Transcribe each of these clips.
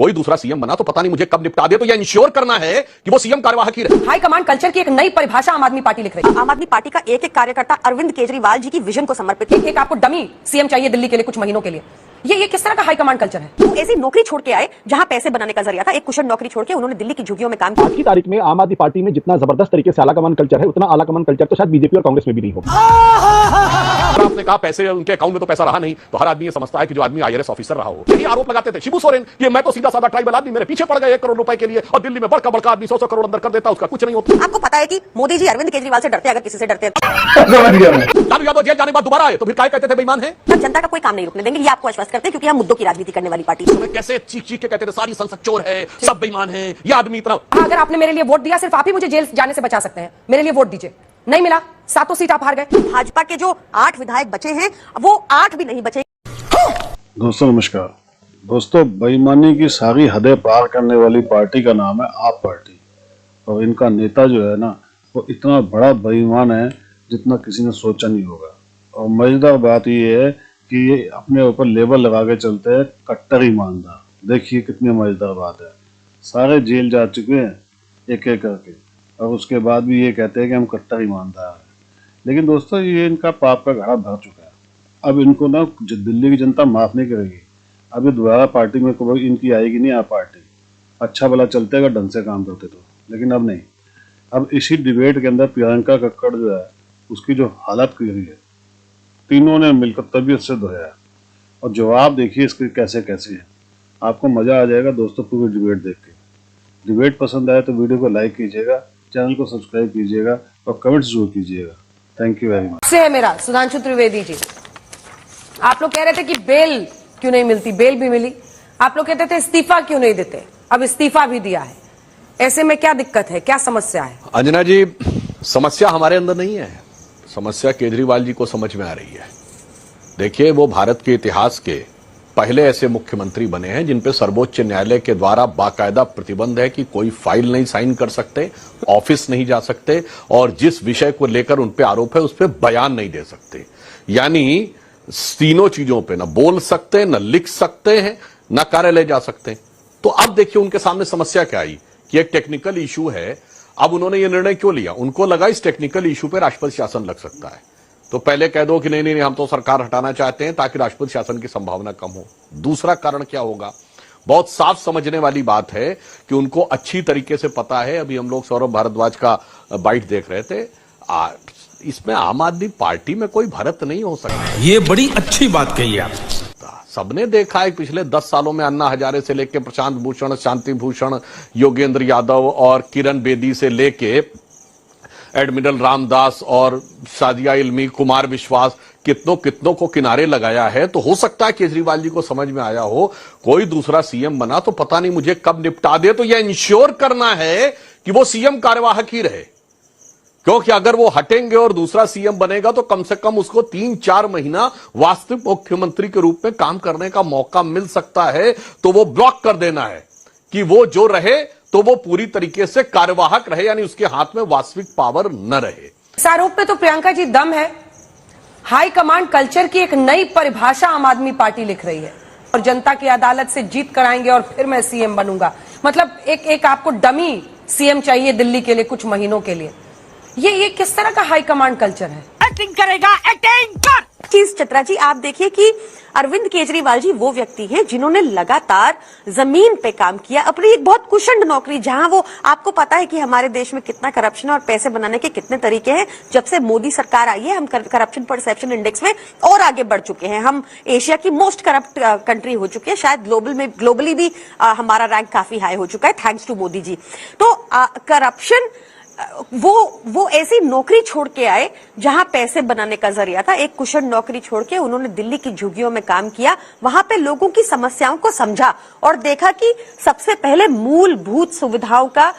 कोई दूसरा सीएम बना तो पता नहीं मुझे कब निपटा दे, तो यह इंश्योर करना है कि वो सीएम कार्यवाहक ही रहे। हाई कमांड कल्चर की एक नई परिभाषा आम आदमी पार्टी लिख रही है। आम आदमी पार्टी का एक एक कार्यकर्ता अरविंद केजरीवाल जी की विजन को समर्पित है। एक आपको डमी सीएम चाहिए दिल्ली के लिए कुछ महीनों के लिए। ये किस तरह का हाई कमांड कल्चर है? वो ऐसी नौकरी छोड़ के आए जहां पैसे बनाने का जरिया था। एक कुशल नौकरी छोड़ के उन्होंने दिल्ली की झुग्गियों में काम किया। आज की तारीख में आम आदमी पार्टी में जितना जबरदस्त तरीके से आला कमान कल्चर है, उतना आला कमान कल्चर तो शायद बीजेपी और कांग्रेस में भी नहीं होगा। आपने कहा पैसे उनके अकाउंट में तो पैसा रहा नहीं, तो हर आदमी ये समझता है कि जो आदमी आईआरएस ऑफिसर रहा हो। यही आरोप लगाते थे शिबू सोरेन कि मैं तो सीधा साधा ट्राइबल आदमी, मेरे पीछे पड़ गए 1 करोड़ रुपए के लिए, और दिल्ली में बड़का बड़का आदमी 100 करोड़ अंदर कर देता, उसका कुछ नहीं होता। आपको पता है कि मोदी जी अरविंद केजरीवाल से डरते, अगर किसी से डरते लालू यादव जेल जाने के बाद दोबारा आए तो फिर काय कहते थे बेईमान है। हम जनता का कोई काम नहीं रुकने देंगे, ये आपको आश्वस्त करते हैं, क्योंकि हम मुद्दों की राजनीति करने वाली पार्टी। कैसे चीख चीख के कहते थे सारी संसद चोर है, सब बेईमान है, ये आदमी इतना। अगर आपने मेरे लिए वोट दिया, सिर्फ आप ही मुझे जेल जाने से बचा सकते हैं। मेरे लिए वोट दीजिए। नहीं मिला, 7 सीट आप हार गए। भाजपा के जो 8 विधायक बचे हैं, वो 8 भी नहीं बचे। दोस्तों नमस्कार। दोस्तों, बेईमानी की सारी हदें पार करने वाली पार्टी का नाम है आप पार्टी, और इनका नेता जो है ना, वो इतना बड़ा बेईमान है जितना किसी ने सोचा नहीं होगा। और मजेदार बात ये है कि ये अपने ऊपर लेबल लगा के चलते हैं कट्टर ईमानदार। देखिए कितनी मजेदार बात है। सारे जेल जा चुके हैं एक एक करके, और उसके बाद भी ये कहते हैं कि हम कट्टर ईमानदार हैं। लेकिन दोस्तों, ये इनका पाप का घड़ा भर चुका है। अब इनको ना दिल्ली की जनता माफ नहीं करेगी। अब ये दोबारा पार्टी में कोई इनकी आएगी नहीं। आप पार्टी अच्छा भला चलते अगर ढंग से काम करते तो, लेकिन अब नहीं। अब इसी डिबेट के अंदर प्रियंका कक्कड़ जो है, उसकी जो हालत करी है, तीनों ने मिलकर तबीयत से धोया है। और जवाब देखिए इसके कैसे कैसे है। आपको मजा आ जाएगा दोस्तों पूरी डिबेट देख के। डिबेट पसंद आए तो वीडियो को लाइक कीजिएगा, चैनल को सब्सक्राइब कीजिएगा और कमेंट्स जरूर कीजिएगा। Thank you very much. से है मेरा सुधांशु त्रिवेदी जी। आप लोग कह रहे थे कि बेल क्यों नहीं मिलती, बेल भी मिली। आप लोग कहते थे इस्तीफा क्यों नहीं देते, अब इस्तीफा भी दिया है। ऐसे में क्या दिक्कत है, क्या समस्या है? अंजना जी, समस्या हमारे अंदर नहीं है, समस्या केजरीवाल जी को समझ में आ रही है। देखिए, वो भारत के इतिहास के पहले ऐसे मुख्यमंत्री बने हैं जिन पे सर्वोच्च न्यायालय के द्वारा बाकायदा प्रतिबंध है कि कोई फाइल नहीं साइन कर सकते, ऑफिस नहीं जा सकते, और जिस विषय को लेकर उन पे आरोप है उस पे बयान नहीं दे सकते। यानी तीनों चीजों पे न बोल सकते, न लिख सकते हैं, न कार्यालय जा सकते हैं। तो अब देखिए उनके सामने समस्या क्या आई कि एक टेक्निकल इशू है। अब उन्होंने ये निर्णय क्यों लिया? उनको लगा इस टेक्निकल इशू पे राष्ट्रपति शासन लग सकता है, तो पहले कह दो कि नहीं नहीं हम तो सरकार हटाना चाहते हैं ताकि राष्ट्रपति शासन की संभावना कम हो। दूसरा कारण क्या होगा? बहुत साफ समझने वाली बात है कि उनको अच्छी तरीके से पता है। अभी हम लोग सौरभ भारद्वाज का बाइट देख रहे थे, इसमें आम आदमी पार्टी में कोई भरत नहीं हो सकता। ये बड़ी अच्छी बात कही आप। सबने देखा है पिछले 10 सालों में अन्ना हजारे से लेके प्रशांत भूषण, शांति भूषण, योगेंद्र यादव और किरण बेदी से लेके एडमिरल रामदास और सादिया इल्मी, कुमार विश्वास, कितनों को किनारे लगाया है। तो हो सकता है केजरीवाल जी को समझ में आया हो कोई दूसरा सीएम बना तो पता नहीं मुझे कब निपटा दे, तो यह इंश्योर करना है कि वो सीएम कार्यवाहक ही रहे। क्योंकि अगर वो हटेंगे और दूसरा सीएम बनेगा तो कम से कम उसको 3-4 महीना वास्तविक मुख्यमंत्री के रूप में काम करने का मौका मिल सकता है। तो वो ब्लॉक कर देना है कि वो जो रहे तो वो पूरी तरीके से कार्यवाहक रहे, यानी उसके हाथ में वास्तविक पावर न रहे। इस आरोप पे तो प्रियंका जी दम है। हाई कमांड कल्चर की एक नई परिभाषा आम आदमी पार्टी लिख रही है, और जनता की अदालत से जीत कराएंगे और फिर मैं सीएम बनूंगा। मतलब एक आपको डमी सीएम चाहिए दिल्ली के लिए कुछ महीनों के लिए। ये किस तरह का हाई कमांड कल्चर है? एक्टिंग करेगा, एक्टिंग कर। चीज चित्रा जी, आप देखिए कि अरविंद केजरीवाल जी वो व्यक्ति हैं जिन्होंने लगातार जमीन पे काम किया, अपनी एक बहुत कुशल नौकरी, जहां वो, आपको पता है कि हमारे देश में कितना करप्शन और पैसे बनाने के कितने तरीके हैं। जब से मोदी सरकार आई है, हम करप्शन परसेप्शन इंडेक्स में और आगे बढ़ चुके हैं। हम एशिया की मोस्ट करप्ट कंट्री हो चुके हैं। शायद ग्लोबली भी हमारा रैंक काफी हाई हो चुका है, थैंक्स टू मोदी जी। तो करप्शन, वो ऐसी नौकरी छोड़ के आए जहां पैसे बनाने का जरिया था। एक कुशल नौकरी छोड़ के उन्होंने दिल्ली की झुग्गियों में काम किया, वहां पे लोगों की समस्याओं को समझा और देखा कि सबसे पहले मूलभूत सुविधाओं का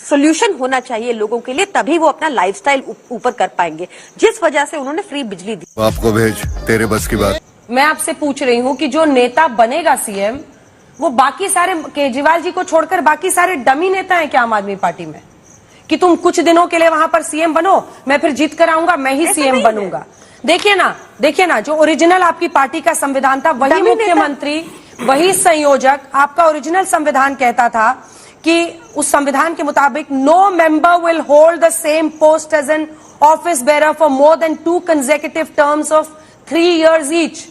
सॉल्यूशन होना चाहिए लोगों के लिए, तभी वो अपना लाइफस्टाइल ऊपर कर पाएंगे। जिस वजह से उन्होंने फ्री बिजली दी। आपको भेज, तेरे बस की बात। मैं आपसे पूछ रही हूं कि जो नेता बनेगा सीएम, वो बाकी सारे, केजरीवाल जी को छोड़कर बाकी सारे डमी नेता हैं क्या आम आदमी पार्टी में? कि तुम कुछ दिनों के लिए वहां पर सीएम बनो, मैं फिर जीत कर आऊंगा, मैं ही सीएम बनूंगा। देखिए ना, जो ओरिजिनल आपकी पार्टी का संविधान था, वही मुख्यमंत्री वही संयोजक, आपका ओरिजिनल संविधान कहता था कि उस संविधान के मुताबिक no member will hold the same post as an office bearer for more than 2 consecutive terms of 3 years each.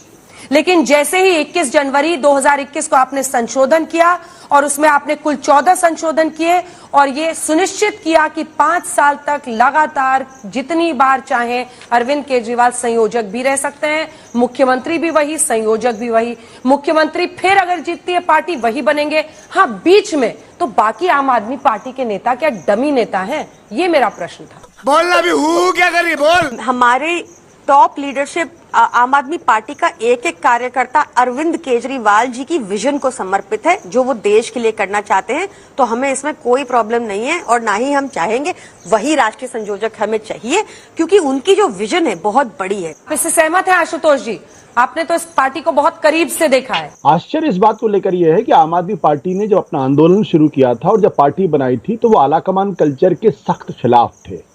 लेकिन जैसे ही 21 जनवरी 2021 को आपने संशोधन किया और उसमें आपने कुल 14 संशोधन किए और ये सुनिश्चित किया कि 5 साल तक लगातार जितनी बार चाहे अरविंद केजरीवाल संयोजक भी रह सकते हैं, मुख्यमंत्री भी वही, संयोजक भी वही। मुख्यमंत्री फिर अगर जीतती है पार्टी वही बनेंगे। हाँ, बीच में तो बाकी आम आदमी पार्टी के नेता क्या डमी नेता हैं? ये मेरा प्रश्न था। बोलना भी हूँ क्या करिए बोल। हमारे टॉप लीडरशिप आम आदमी पार्टी का एक एक कार्यकर्ता अरविंद केजरीवाल जी की विजन को समर्पित है, जो वो देश के लिए करना चाहते हैं। तो हमें इसमें कोई प्रॉब्लम नहीं है और ना ही हम चाहेंगे। वही राष्ट्रीय संयोजक हमें चाहिए क्योंकि उनकी जो विजन है बहुत बड़ी है। इससे सहमत है आशुतोष जी? आपने तो इस पार्टी को बहुत करीब से देखा है। आश्चर्य इस बात को लेकर यह है कि आम आदमी पार्टी ने जब अपना आंदोलन शुरू किया था और जब पार्टी बनाई थी तो वो आलाकमान कल्चर के सख्त खिलाफ थे,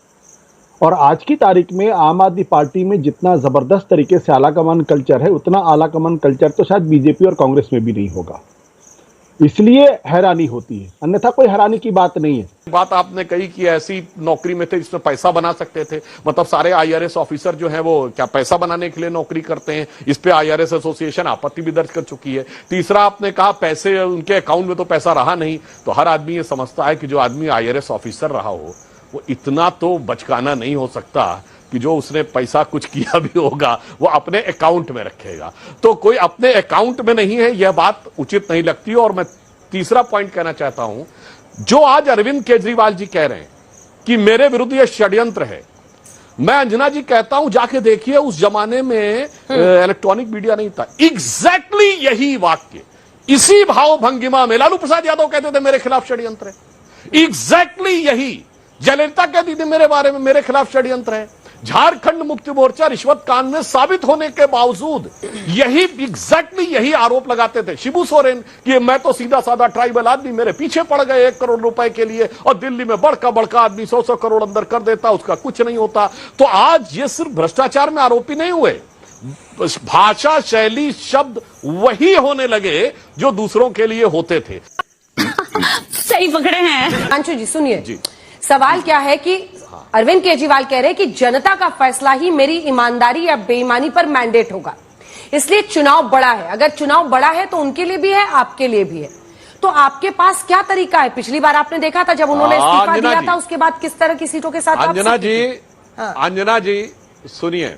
और आज की तारीख में आम आदमी पार्टी में जितना जबरदस्त तरीके से आलाकमान कल्चर है उतना आलाकमान कल्चर तो शायद बीजेपी और कांग्रेस में भी नहीं होगा। इसलिए हैरानी होती है, अन्यथा कोई हैरानी की बात नहीं है। बात आपने कही कि ऐसी नौकरी में थे जिसमें पैसा बना सकते थे, मतलब सारे आईआरएस ऑफिसर जो हैं वो क्या पैसा बनाने के लिए नौकरी करते हैं? इस पे आईआरएस एसोसिएशन आपत्ति भी दर्ज कर चुकी है। तीसरा, आपने कहा पैसे उनके अकाउंट में तो पैसा रहा नहीं, तो हर आदमी ये समझता है कि जो आदमी आईआरएस ऑफिसर रहा हो वो इतना तो बचकाना नहीं हो सकता कि जो उसने पैसा कुछ किया भी होगा वो अपने अकाउंट में रखेगा। तो कोई अपने अकाउंट में नहीं है, यह बात उचित नहीं लगती। और मैं तीसरा पॉइंट कहना चाहता हूं, जो आज अरविंद केजरीवाल जी कह रहे हैं कि मेरे विरुद्ध यह षड्यंत्र है, मैं अंजना जी कहता हूं जाके देखिए, उस जमाने में इलेक्ट्रॉनिक मीडिया नहीं था। एग्जैक्टली यही वाक्य इसी भाव भंगिमा में लालू प्रसाद यादव कहते थे मेरे खिलाफ षड्यंत्र है। एग्जैक्टली यही जयललिता कहती थी मेरे बारे में मेरे खिलाफ षड्यंत्र है। झारखंड मुक्ति मोर्चा रिश्वत कांड में साबित होने के बावजूद यही एग्जैक्टली यही आरोप लगाते थे शिबू सोरेन कि मैं तो सीधा साधा ट्राइबल आदमी, मेरे पीछे पड़ गए 1 करोड़ रुपए के लिए, और दिल्ली में बड़का बड़का आदमी 100 करोड़ अंदर कर देता, उसका कुछ नहीं होता। तो आज ये सिर्फ भ्रष्टाचार में आरोपी नहीं हुए, भाषा शैली शब्द वही होने लगे जो दूसरों के लिए होते थे। सही पकड़े हैं अंशु जी, सुनिए, सवाल क्या है कि अरविंद केजरीवाल कह रहे हैं कि जनता का फैसला ही मेरी ईमानदारी या बेईमानी पर मैंडेट होगा, इसलिए चुनाव बड़ा है। अगर चुनाव बड़ा है तो उनके लिए भी है, आपके लिए भी है। तो आपके पास क्या तरीका है? पिछली बार आपने देखा था जब उन्होंने इस्तीफा दिया था, उसके बाद किस तरह की सीटों के साथ अंजना जी सुनिए,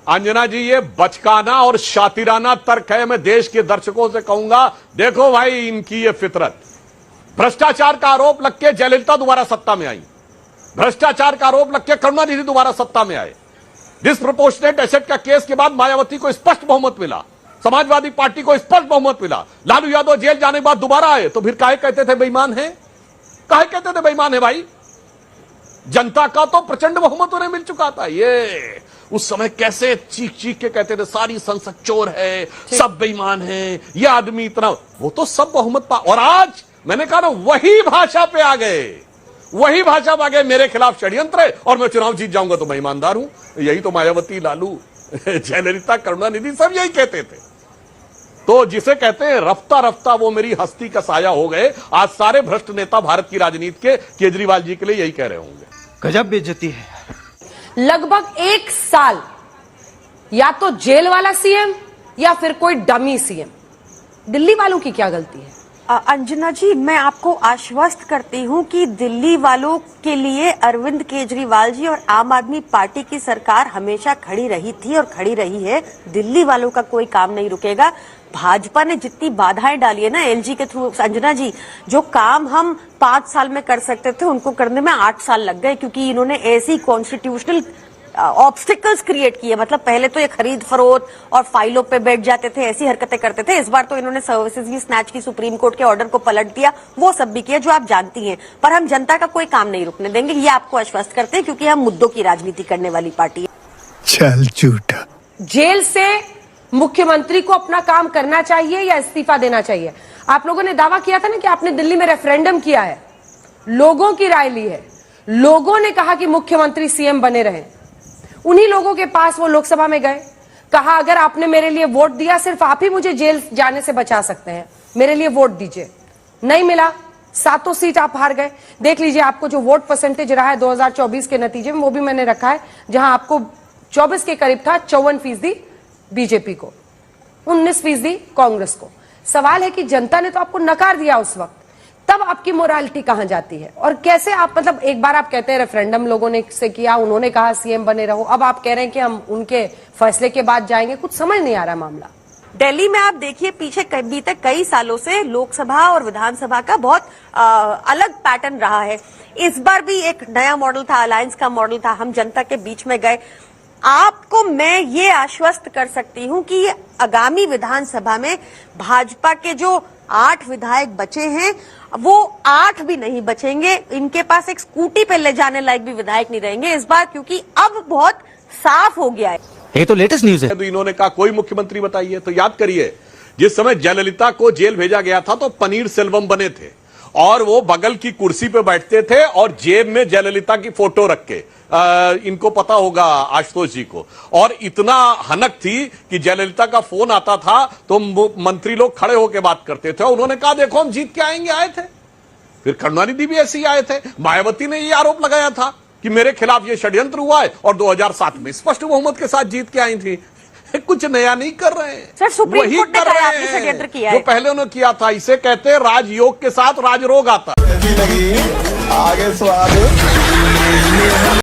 अंजना जी ये बचकाना और शातिराना तर्क है। मैं देश के दर्शकों से कहूंगा, देखो भाई इनकी ये फितरत। भ्रष्टाचार का आरोप लग के जयललिता दोबारा सत्ता में आई, भ्रष्टाचार का आरोप लग के करुणानिधि दोबारा सत्ता में आए, डिस्प्रपोर्शनेट एसेट का केस के बाद मायावती को स्पष्ट बहुमत मिला, समाजवादी पार्टी को स्पष्ट बहुमत मिला, लालू यादव जेल जाने के बाद दोबारा आए, तो फिर काहे कहते थे बेईमान है? काहे कहते थे बेईमान है भाई? जनता का तो प्रचंड बहुमत उन्हें मिल चुका था। ये उस समय कैसे चीख चीख के कहते थे सारी संसद चोर है, सब बेईमान है, ये आदमी इतना, वो तो सब बहुमत पा। और आज मैंने कहा ना, वही भाषा पे आ गए, वही भाषा पे आ गए, मेरे खिलाफ षड्यंत्र है और मैं चुनाव जीत जाऊंगा तो मैं ईमानदार हूं। यही तो मायावती, लालू, जयललिता, करुणानिधि सब यही कहते थे। तो जिसे कहते हैं रफ्ता रफ्ता वो मेरी हस्ती का साया हो गए। आज सारे भ्रष्ट नेता भारत की राजनीति के केजरीवाल जी के लिए यही कह रहे होंगे। गजब बेइज्जती है। लगभग 1 साल या तो जेल वाला सीएम या फिर कोई डमी सीएम। दिल्ली वालों की क्या गलती है? अंजना जी, मैं आपको आश्वस्त करती हूं कि दिल्ली वालों के लिए अरविंद केजरीवाल जी और आम आदमी पार्टी की सरकार हमेशा खड़ी रही थी और खड़ी रही है। दिल्ली वालों का कोई काम नहीं रुकेगा। भाजपा ने जितनी बाधाएं डाली है ना एलजी के थ्रू, अंजना जी, जो काम हम 5 साल में कर सकते थे उनको करने में 8 साल लग गए, क्योंकि इन्होंने ऐसी कॉन्स्टिट्यूशनल ऑब्स्टिकल्स क्रिएट किए। मतलब पहले तो ये खरीद फरोख्त और फाइलों पे बैठ जाते थे, ऐसी हरकतें करते थे। इस बार तो इन्होंने सर्विसेज की स्नैच की, सुप्रीम कोर्ट के ऑर्डर को पलट दिया, वो सब भी किया जो आप जानती हैं। पर हम जनता का कोई काम नहीं रुकने देंगे, ये आपको आश्वस्त करते हैं, क्योंकि हम मुद्दों की राजनीति करने वाली पार्टी है। चल झूठा। जेल से मुख्यमंत्री को अपना काम करना चाहिए या इस्तीफा देना चाहिए? आप लोगों ने दावा किया था ना कि आपने दिल्ली में रेफरेंडम किया है, लोगों की राय ली है, लोगों ने कहा कि मुख्यमंत्री सीएम बने रहे। उन्हीं लोगों के पास वो लोकसभा में गए, कहा अगर आपने मेरे लिए वोट दिया सिर्फ आप ही मुझे जेल जाने से बचा सकते हैं, मेरे लिए वोट दीजिए। नहीं मिला, 7 सीट आप हार गए। देख लीजिए आपको जो वोट परसेंटेज रहा है 2024 के नतीजे में, वो भी मैंने रखा है, जहां आपको 24 के करीब था 54% बीजेपी को, 19% कांग्रेस को। सवाल है कि जनता ने तो आपको नकार दिया उस वक्त, तब आपकी मोरालिटी कहां जाती है? और कैसे आप, मतलब एक बार आप कहते हैं रेफरेंडम लोगों ने से किया, उन्होंने कहा सीएम बने रहो, अब आप कह रहे हैं कि हम उनके फैसले के बाद जाएंगे। कुछ समझ नहीं आ रहा मामला। दिल्ली में आप देखिए पीछे बीते कई सालों से लोकसभा और विधानसभा का बहुत अलग पैटर्न रहा है। इस बार भी एक नया मॉडल था, अलायंस का मॉडल था, हम जनता के बीच में गए। आपको मैं ये आश्वस्त कर सकती हूं कि आगामी विधानसभा में भाजपा के जो 8 विधायक बचे हैं वो 8 भी नहीं बचेंगे। इनके पास एक स्कूटी पे ले जाने लायक भी विधायक नहीं रहेंगे इस बार, क्योंकि अब बहुत साफ हो गया है। ये तो लेटेस्ट न्यूज है। तो इन्होंने कहा कोई मुख्यमंत्री बताइए, तो याद करिए जिस समय जयललिता को जेल भेजा गया था तो पनीर सेल्वम बने थे और वो बगल की कुर्सी पे बैठते थे और जेब में जयललिता की फोटो रख के, इनको पता होगा आशुतोष जी को, और इतना हनक थी कि जयललिता का फोन आता था तो मंत्री लोग खड़े होकर बात करते थे। उन्होंने कहा देखो हम जीत के आएंगे, आए थे। फिर करुणानिधि भी ऐसे ही आए थे। मायावती ने ये आरोप लगाया था कि मेरे खिलाफ ये षड्यंत्र हुआ है, और 2007 में स्पष्ट बहुमत के साथ जीत के आई थी। कुछ नया नहीं कर रहे हैं, सर, सुप्रीम वही कोर्ट ने कर कहा रहे आपने षड्यंत्र किया हैं है। जो पहले उन्होंने किया था। इसे कहते हैं राजयोग के साथ राजरोग आता है। आगे स्वाद